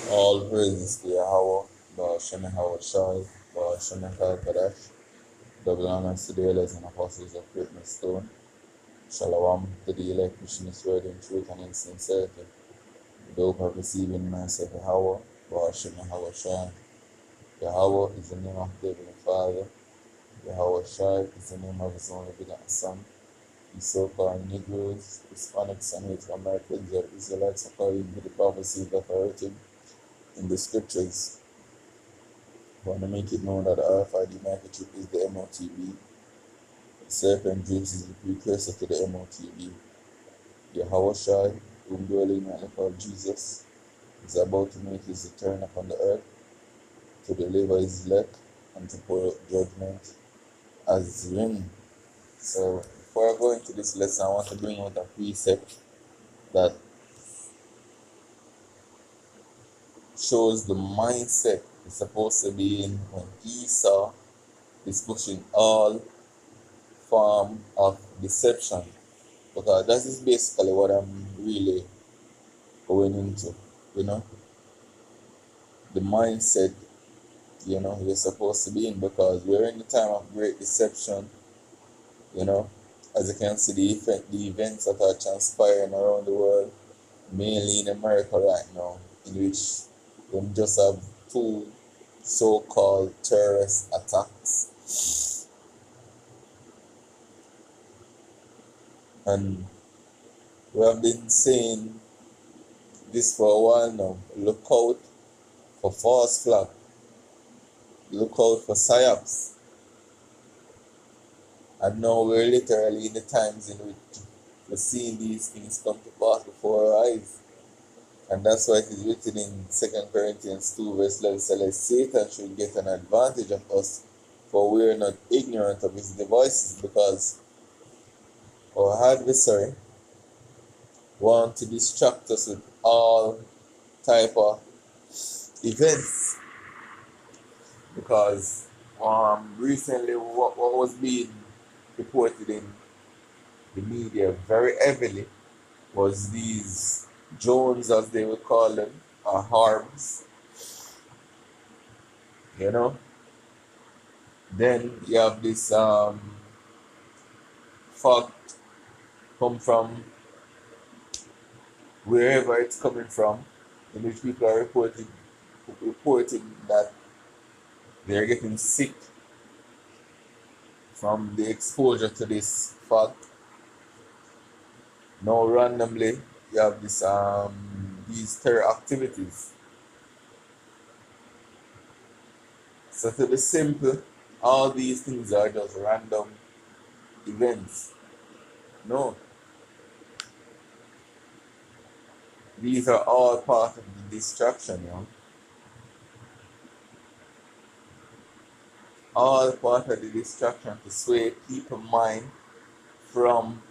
All praises to Yahweh, Ba'ashem Yahweh Shai, Ba'ashem Echad Kadash, double honors to the elders and apostles of Greatness Stone, Shalom to the elect, wishing His word in truth and in sincerity, the hope of receiving mercy of Yahweh, Ba'ashem Yahweh Shai. Yahweh is the name of the Heavenly Father, Yahweh Shai is the name of His only begotten Son. The so-called Negroes, Hispanics, and Native Americans are Israelites according to the prophecies that are written in the scriptures. I want to make it known that the RFID microchip is the MOTB. The serpent juice is the precursor to the MOTB. Yahweh Shai, whom dwelling rightly called Jesus, is about to make his return upon the earth to deliver his elect and to pour out judgment as rain. So before I go into this lesson, I want to bring out a precept that shows the mindset is supposed to be in when Esau is pushing all form of deception, because that is basically what I'm really going into, the mindset, you're supposed to be in, because we're in the time of great deception, as you can see the events that are transpiring around the world, mainly in America right now, in which we just have two so-called terrorist attacks. And we have been saying this for a while now. Look out for false flag. Look out for psyops. And now we're literally in the times in which we're seeing these things come to pass before our eyes. And that's why it is written in 2 Corinthians 2 verse 11, says, Satan should get an advantage of us, for we are not ignorant of his devices, because our adversary wants to distract us with all type of events. Because recently what was being reported in the media very heavily was these drones, as they would call them, or harms. Then you have this fog come from wherever it's coming from, in which people are reporting that they're getting sick from the exposure to this fog. Now randomly you have this these terror activities. So to be simple, all these things are just random events. No. These are all part of the distraction, All part of the distraction to sway people's mind from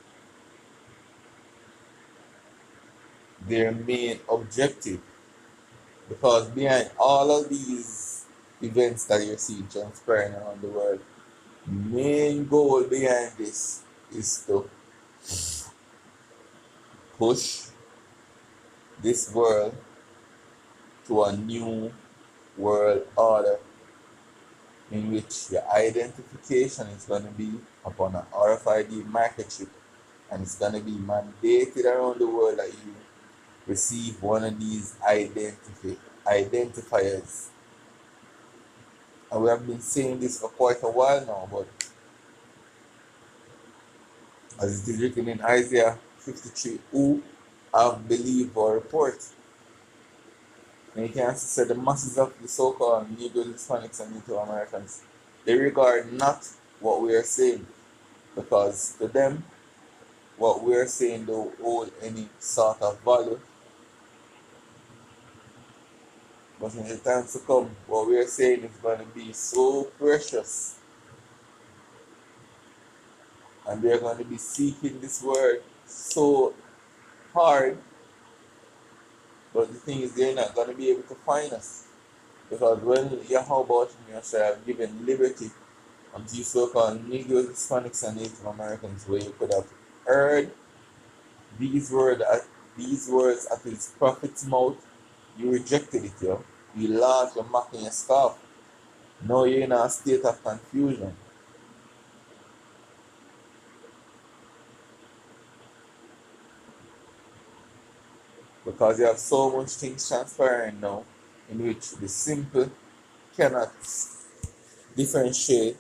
their main objective. Because behind all of these events that you're seeing transpiring around the world, the main goal behind this is to push this world to a new world order, in which your identification is going to be upon an RFID microchip, and it's going to be mandated around the world that you receive one of these identifiers. And we have been saying this for quite a while now, but as it is written in Isaiah 53, who have believed our report? And you can see the masses of the so-called Negroes, Hispanics, and Native Americans, they regard not what we are saying, because to them, what we are saying don't hold any sort of value. But in the times to come, what we are saying is going to be so precious, and they are going to be seeking this word so hard. But the thing is, they're not going to be able to find us. Because when Yahweh have given liberty unto you so-called Negroes, Hispanics, and Native Americans, where you could have heard these words at his prophet's mouth, You rejected it, yo. You laugh, you're mocking your scarf. Now you're in a state of confusion. Because you have so much things transpiring now in which the simple cannot differentiate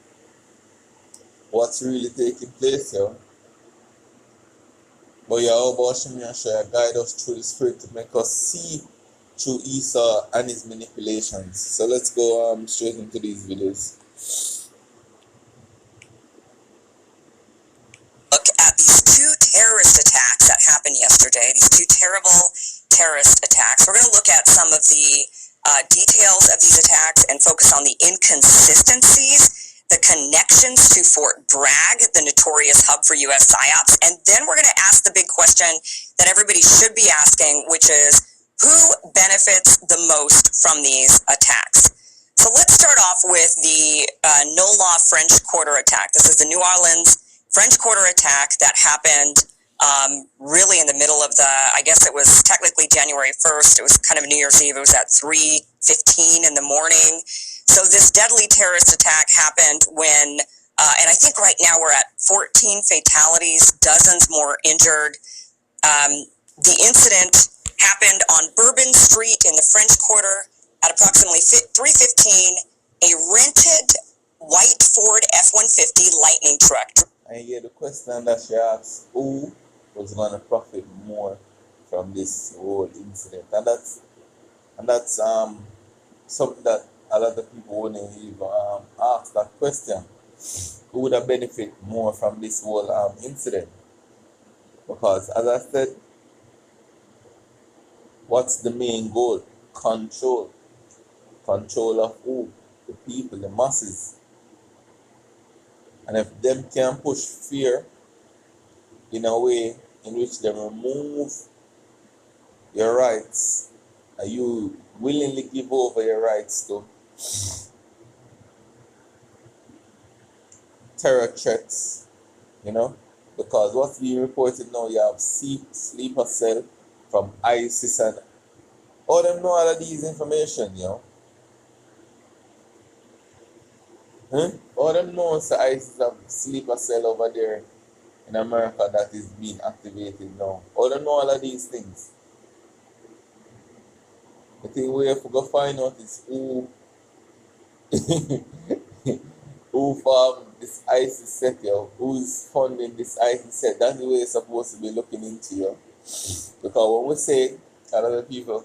what's really taking place here. But Yahweh Hashem Yahshua guide us through the Spirit to make us see through Esau and his manipulations. So let's go straight into these videos. Look at these two terrorist attacks that happened yesterday, these two terrible terrorist attacks. We're going to look at some of the details of these attacks and focus on the inconsistencies, the connections to Fort Bragg, the notorious hub for U.S. PSYOPs, and then we're going to ask the big question that everybody should be asking, which is, who benefits the most from these attacks? So let's start off with the no-law French Quarter attack. This is the New Orleans French Quarter attack that happened really in the middle of the, I guess it was technically January 1st. It was kind of New Year's Eve. It was at 3:15 in the morning. So this deadly terrorist attack happened when, and I think right now we're at 14 fatalities, dozens more injured. The incident happened on Bourbon Street in the French Quarter at approximately 3:15. A rented white Ford F-150 Lightning truck. And you get the question that she asked, who was going to profit more from this whole incident? And that's something that a lot of people wouldn't even ask that question. Who would have benefit more from this whole incident? Because as I said, what's the main goal? Control. Control of who? The people, the masses. And if them can push fear in a way in which they remove your rights, and you willingly give over your rights to terror threats, because what's being reported now, you have sleeper cell from ISIS and all them know all of these information, All them know that ISIS have sleeper cell over there in America that is being activated now. All them know all of these things. The thing we have to go find out is who who formed this ISIS set, who's funding this ISIS set. That's the way you're supposed to be looking into, Because when we say a lot of people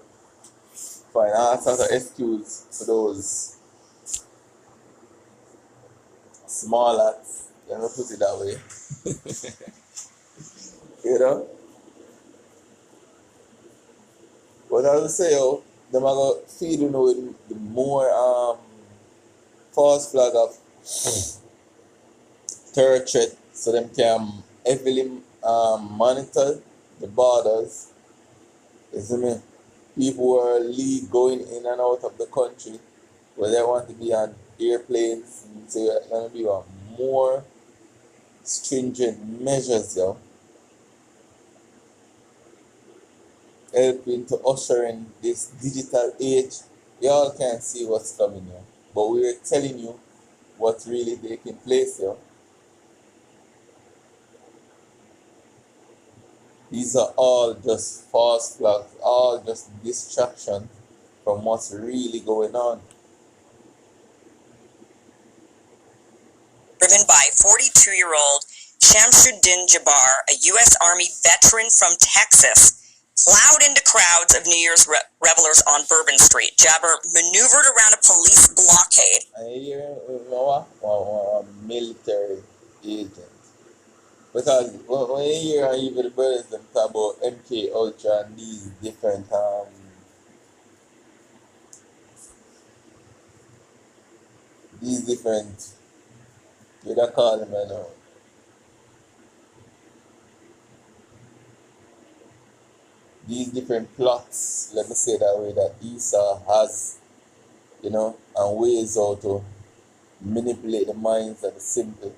find all sorts of excuse for those small acts, let me put it that way. But as I say, them are going to feed with the more false flag of terror threat, so them can heavily monitor the borders. You see me? People who are going in and out of the country, where they want to be on airplanes, so you're going to be on more stringent measures, helping to usher in this digital age. You all can't see what's coming here, but we're telling you what's really taking place here. These are all just false flags, all just distraction from what's really going on. Driven by 42-year-old Shamsuddin Jabbar, a U.S. Army veteran from Texas, plowed into crowds of New Year's revelers on Bourbon Street. Jabbar maneuvered around a police blockade. A military agent. Because when you hear even the brothers them talk about MK Ultra and these different you don't call them, these different plots, let me say that way, that Esau has, and ways how to manipulate the minds of the simple.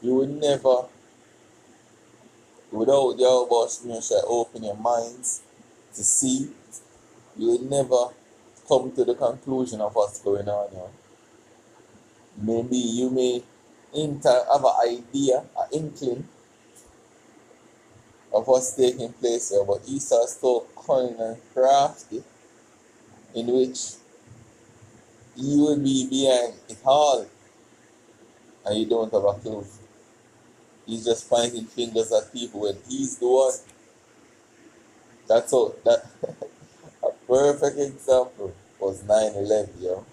You would never, without the Yahweh Shemeshai, open your minds to see, you will never come to the conclusion of what's going on here. Maybe you may have an idea, an inkling of what's taking place here, but Esau is so cunning and crafty, in which he will be behind it all, and you don't have a clue. He's just pointing fingers at people when he's the one. That's all. That a perfect example was 9/11, yo.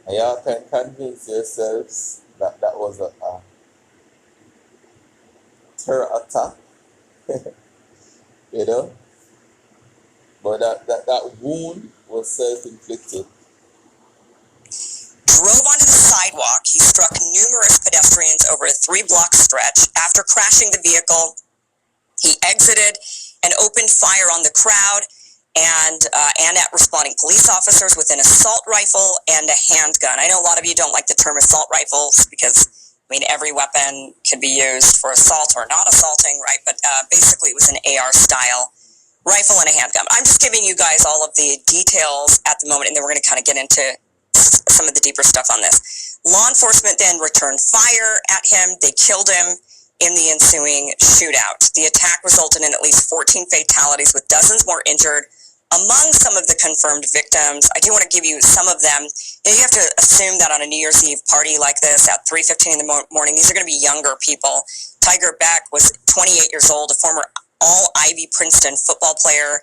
And y'all can convince yourselves that that was a terror attack, you know. But that wound was self-inflicted. Drove onto the sidewalk. He struck numerous pedestrians over a 3-block stretch. After crashing the vehicle, he exited and opened fire on the crowd and at responding police officers with an assault rifle and a handgun. I know a lot of you don't like the term assault rifles because, I mean, every weapon can be used for assault or not assaulting, right? But basically it was an AR-style rifle and a handgun. I'm just giving you guys all of the details at the moment, and then we're going to kind of get into some of the deeper stuff on this. Law enforcement then returned fire at him. They killed him in the ensuing shootout. The attack resulted in at least 14 fatalities with dozens more injured. Among some of the confirmed victims, I do want to give you some of them. You have to assume that on a New Year's Eve party like this at 3:15 in the morning, these are going to be younger people. Tiger Beck was 28 years old, a former All-Ivy Princeton football player.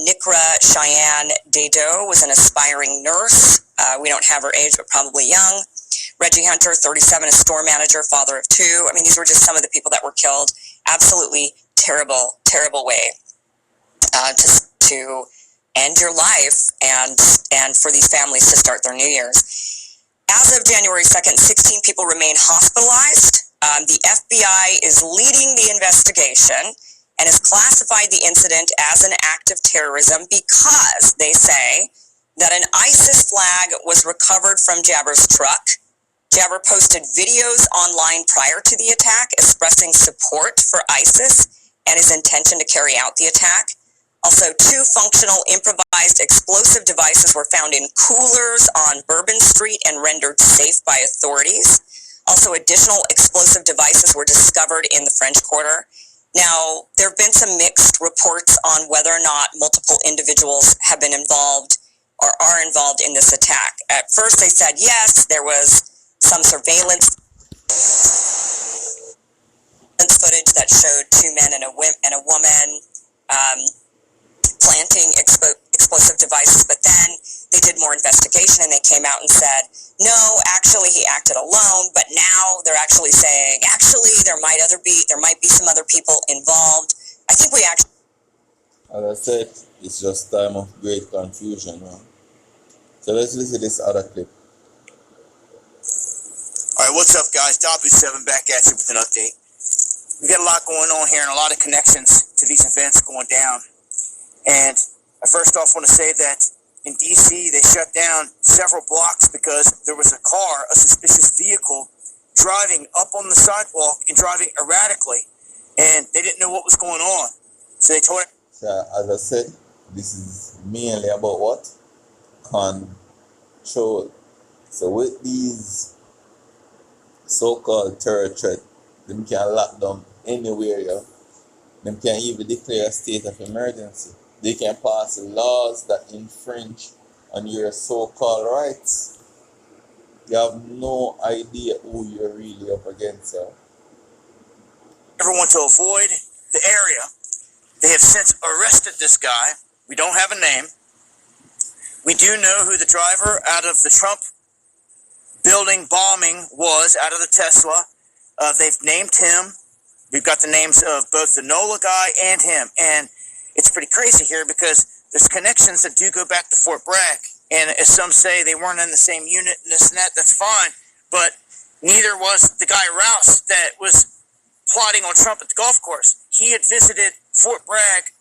Nikra Cheyenne Dado was an aspiring nurse. We don't have her age, but probably young. Reggie Hunter, 37, a store manager, father of 2. I mean, these were just some of the people that were killed. Absolutely terrible, terrible way to end your life and for these families to start their New Year's. As of January 2nd, 16 people remain hospitalized. The FBI is leading the investigation and has classified the incident as an act of terrorism because they say that an ISIS flag was recovered from Jabber's truck. Jabber posted videos online prior to the attack expressing support for ISIS and his intention to carry out the attack. Also, 2 functional improvised explosive devices were found in coolers on Bourbon Street and rendered safe by authorities. Also, additional explosive devices were discovered in the French Quarter. Now, there have been some mixed reports on whether or not multiple individuals have been involved or are involved in this attack. At first, they said yes, there was some surveillance footage that showed 2 men and a woman planting explosive devices, but then they did more investigation and they came out and said, no, actually he acted alone, but now they're actually saying, actually there might be some other people involved. I think we actually... As I said, it's just time of great confusion, man. So let's listen to this other clip. All right, what's up, guys? Dabu7 back at you with an update. We've got a lot going on here and a lot of connections to these events going down. And I first off want to say that in D.C., they shut down several blocks because there was a suspicious vehicle, driving up on the sidewalk and driving erratically. And they didn't know what was going on. So they told it. So, as I said, this is mainly about what? Control. So with these so-called terror threat, them can lock down anywhere, yo. Them can even declare a state of emergency. They can pass laws that infringe on your so-called rights. You have no idea who you're really up against, yo. Everyone to avoid the area. They have since arrested this guy. We don't have a name. We do know who the driver out of the Trump building bombing was, out of the Tesla. They've named him. We've got the names of both the NOLA guy and him. And it's pretty crazy here because there's connections that do go back to Fort Bragg. And as some say, they weren't in the same unit and this and that. That's fine. But neither was the guy Rouse that was plotting on Trump at the golf course. He had visited Fort Bragg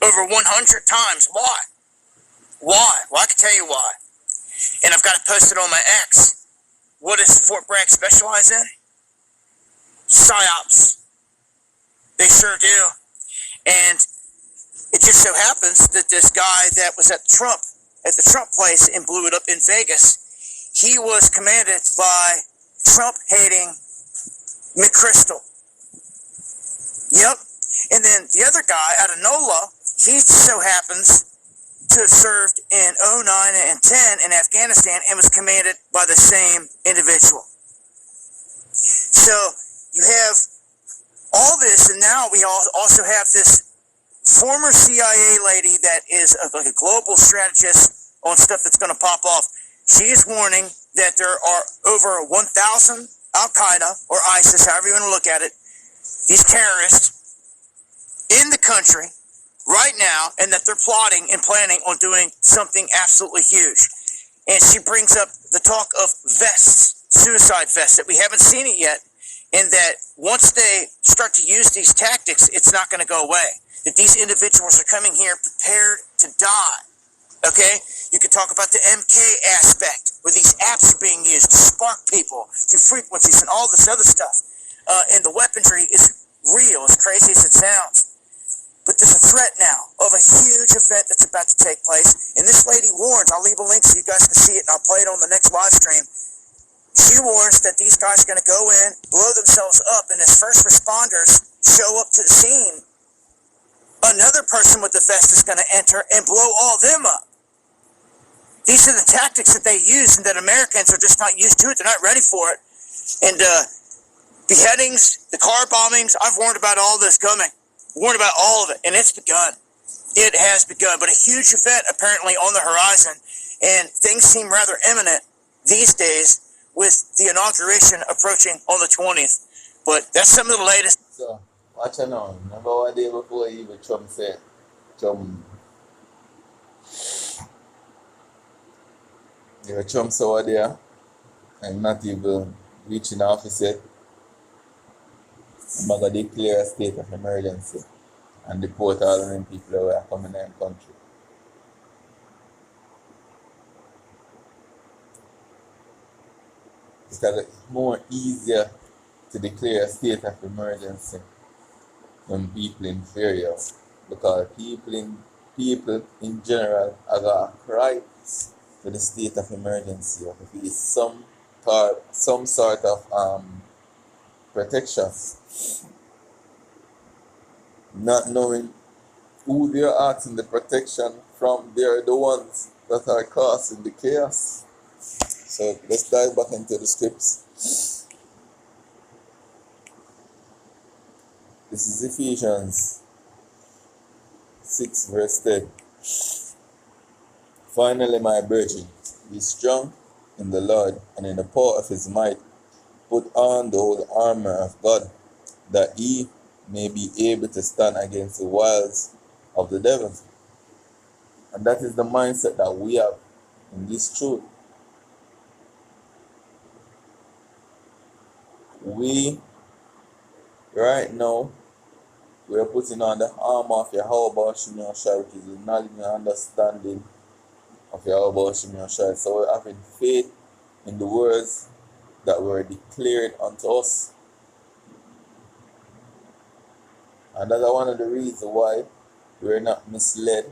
over 100 times. Why? Why? Well, I can tell you why. And I've got it posted on my X. What does Fort Bragg specialize in? PsyOps. They sure do. And It just so happens that this guy that was at the Trump place and blew it up in Vegas, he was commanded by Trump-hating McChrystal. Yep. And then the other guy out of NOLA, he so happens to have served in 09 and 10 in Afghanistan and was commanded by the same individual. So you have all this, and now we also have this former CIA lady that is like a global strategist on stuff that's going to pop off. She is warning that there are over 1,000 Al-Qaeda or ISIS, however you want to look at it, these terrorists in the country right now, and that they're plotting and planning on doing something absolutely huge. And she brings up the talk of vests, suicide vests, that we haven't seen it yet, and that once they start to use these tactics, it's not going to go away. That these individuals are coming here prepared to die. Okay? You could talk about the MK aspect, where these apps are being used to spark people through frequencies and all this other stuff. And the weaponry is real, as crazy as it sounds. But there's a threat now of a huge event that's about to take place. And this lady warns, I'll leave a link so you guys can see it, and I'll play it on the next live stream. She warns that these guys are going to go in, blow themselves up, and as first responders show up to the scene, another person with the vest is going to enter and blow all them up. These are the tactics that they use, and that Americans are just not used to it. They're not ready for it. And beheadings, the car bombings, I've warned about all this coming. Warned about all of it, and it's begun. It has begun, but a huge event apparently on the horizon, and things seem rather imminent these days with the inauguration approaching on the 20th. But that's some of the latest. So, watch out now. Remember one day before even Trump said, Trump saw there, and not even reaching office yet. I'm going to declare a state of emergency and deport all of them people who are coming in the country. Because it's more easier to declare a state of emergency when people in fear, because people in general have a right to the state of emergency, or if it's some sort of protection. Not knowing who they're asking the protection from, they're the ones that are causing the chaos. So let's dive back into the scripts. This is Ephesians 6 verse 10. Finally, my brethren, be strong in the Lord and in the power of his might. Put on the whole armor of God, that ye may be able to stand against the wiles of the devil. And that is the mindset that we have in this truth. We, right now, we are putting on the armor of Yahweh Shemi Yoshai, which is the knowledge and understanding of Yahweh Shemi Yoshai. So we're having faith in the words that were declared unto us. And that's one of the reasons why we're not misled,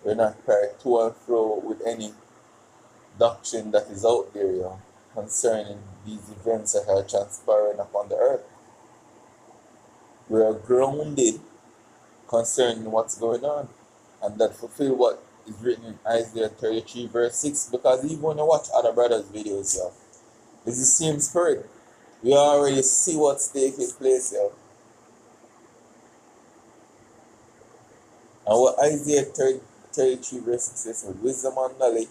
we're not carried to and fro with any doctrine that is out there concerning these events that are transpiring upon the earth. We are grounded concerning what's going on, and that fulfill what is written in Isaiah 33 verse 6, because even when you watch other brothers' videos, it's the same spirit. We already see what's taking place here. And what Isaiah 33 verse 6 says, wisdom and knowledge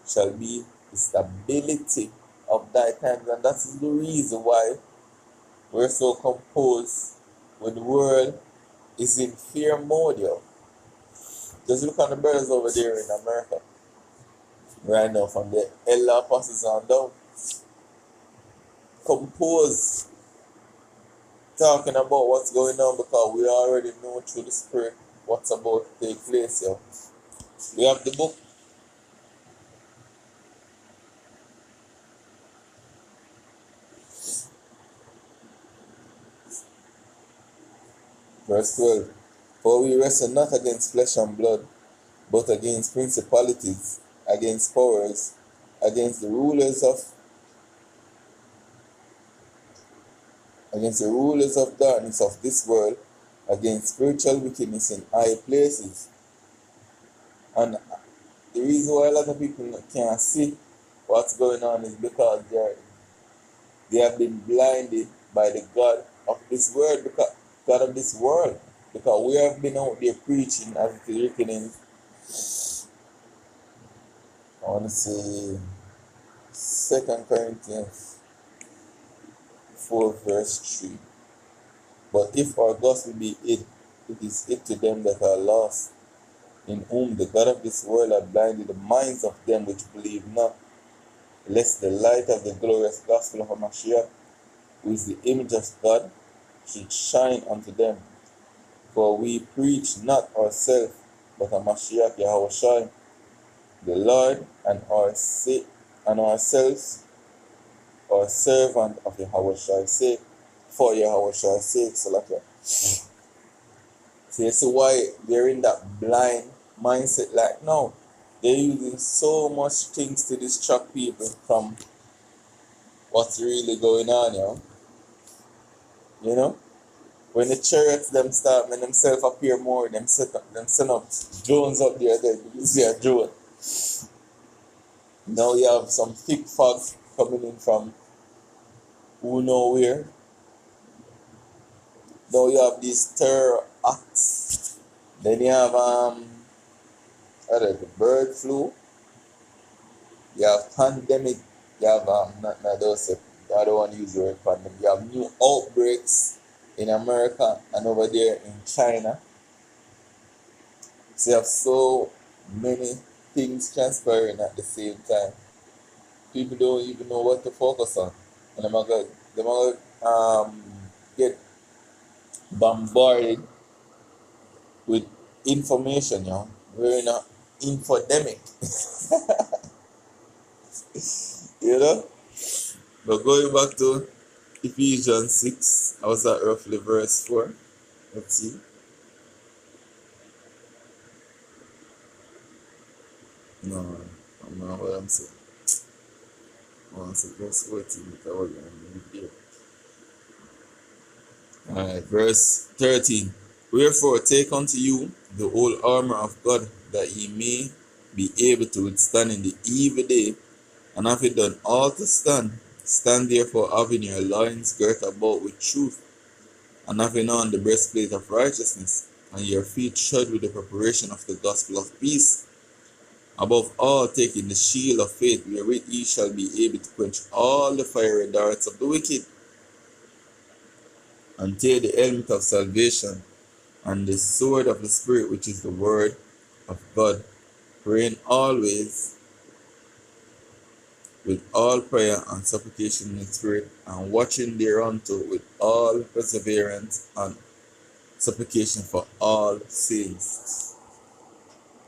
shall be the stability of thy times. And that is the reason why we're so composed when the world is in fear mode. Just look at the brothers over there in America right now, from the elder apostles on down. Composed, talking about what's going on, because we already know through the spirit what's about to take place. We have the book. Verse 12. For we wrestle not against flesh and blood, but against principalities, against powers, against the rulers of darkness of this world, against spiritual wickedness in high places. And the reason why a lot of people can't see what's going on is because they have been blinded by the God of this world, because we have been out there preaching, as it is written in, I want to say, 2 Corinthians 4 verse 3. But if our gospel be hid, it is hid to them that are lost, in whom the God of this world hath blinded the minds of them which believe not, lest the light of the glorious gospel of Mashiach, who is the image of God, should shine unto them. For we preach not ourselves, but a Mashiach Yahushua, the Lord, and ourselves, our servant of Yahushua's sake, for Yahushua's sake. Salakia. So you see why they're in that blind mindset. Like now, they're using so much things to distract people from what's really going on, you know. When the chariots them start, when themselves appear more, them send up drones up there, you see a drone. Now you have some thick fog coming in from who know where. Now you have these terror acts. Then you have the bird flu. You have pandemic. You have I don't want to use the word pandemic. You have new outbreaks in America and over there in China. So you have so many things transpiring at the same time. People don't even know what to focus on. And they're going to get bombarded with information, We're in an infodemic. you know? But going back to Ephesians 6, I was at roughly verse 4. Let's see. No, I'm not what I'm saying. I want to say verse 14, but I wasn't here. Alright, verse 13. Wherefore take unto you the whole armor of God, that ye may be able to withstand in the evil day, and having done all to stand, stand therefore having your loins girt about with truth, and having on the breastplate of righteousness, and your feet shod with the preparation of the gospel of peace. Above all, taking the shield of faith, wherewith ye shall be able to quench all the fiery darts of the wicked, and take the helmet of salvation, and the sword of the Spirit, which is the word of God, praying always with all prayer and supplication in the Spirit, and watching thereunto with all perseverance and supplication for all saints.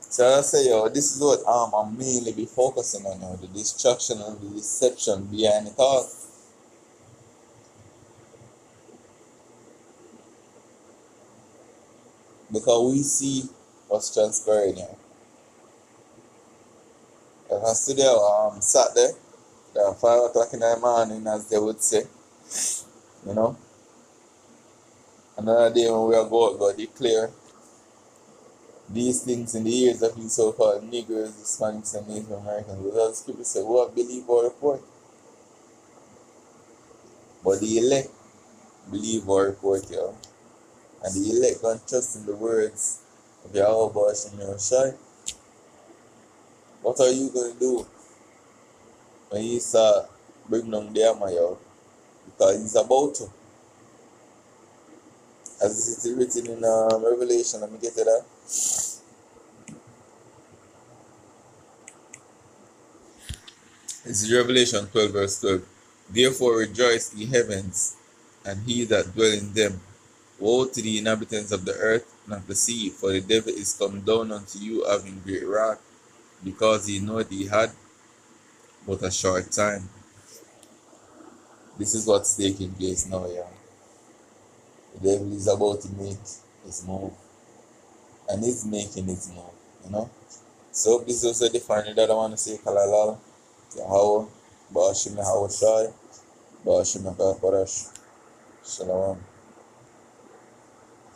So I say, this is what I'm mainly be focusing on, the distraction and the deception behind it all. Because we see what's transpiring here. If I stood there, sat there, at 5 o'clock in the morning, as they would say, another day when we are go declare these things in the ears of these so-called Negroes, Hispanics, and Native Americans. Because people say, well, believe our report. But the elect believe our report, And the elect don't trust in the words of Yahweh Hashem Yahushai. What are you going to do when you start bringing down the Amma, Because he's about to. As it is written in Revelation, let me get to that. This is Revelation 12, verse 12. Therefore rejoice, ye heavens, and he that dwell in them. Woe to the inhabitants of the earth and of the sea, for the devil is come down unto you having great wrath, because he knoweth he had but a short time. This is what's taking place now, The devil is about to make his move. and he's making his move, you know. So this is also defined that I want to say Kalalal, Yahweh, Bashim Yahweh Shai, Bashim Yahweh Korash, Shalom.